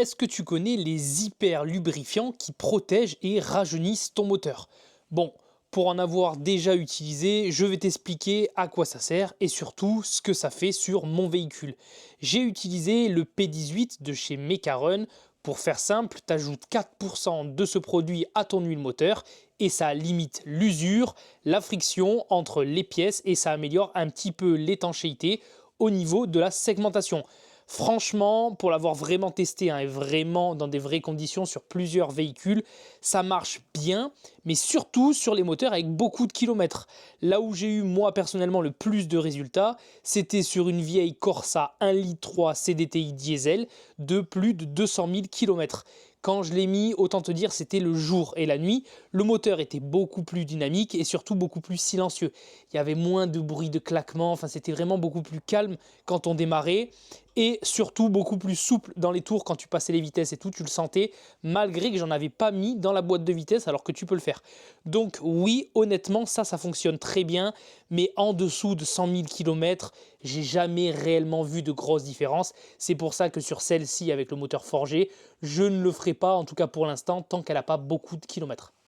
Est-ce que tu connais les hyper lubrifiants qui protègent et rajeunissent ton moteur? Bon, pour en avoir déjà utilisé, je vais t'expliquer à quoi ça sert et surtout ce que ça fait sur mon véhicule. J'ai utilisé le P18 de chez Mecarun. Pour faire simple, tu ajoutes 4% de ce produit à ton huile moteur et ça limite l'usure, la friction entre les pièces et ça améliore un petit peu l'étanchéité au niveau de la segmentation. Franchement, pour l'avoir vraiment testé, hein, et vraiment dans des vraies conditions sur plusieurs véhicules, ça marche bien, mais surtout sur les moteurs avec beaucoup de kilomètres. Là où j'ai eu moi personnellement le plus de résultats, c'était sur une vieille Corsa 1,3 litre CDTI diesel de plus de 200 000 kilomètres. Quand je l'ai mis, autant te dire, c'était le jour et la nuit. Le moteur était beaucoup plus dynamique et surtout beaucoup plus silencieux. Il y avait moins de bruit de claquement, enfin c'était vraiment beaucoup plus calme quand on démarrait et surtout beaucoup plus souple dans les tours quand tu passais les vitesses et tout, tu le sentais, malgré que j'en avais pas mis dans la boîte de vitesse alors que tu peux le faire. Donc oui, honnêtement, ça fonctionne très bien, mais en dessous de 100 000 km, j'ai jamais réellement vu de grosses différences. C'est pour ça que sur celle-ci avec le moteur forgé, je ne le ferai pas, en tout cas pour l'instant, tant qu'elle n'a pas beaucoup de kilomètres.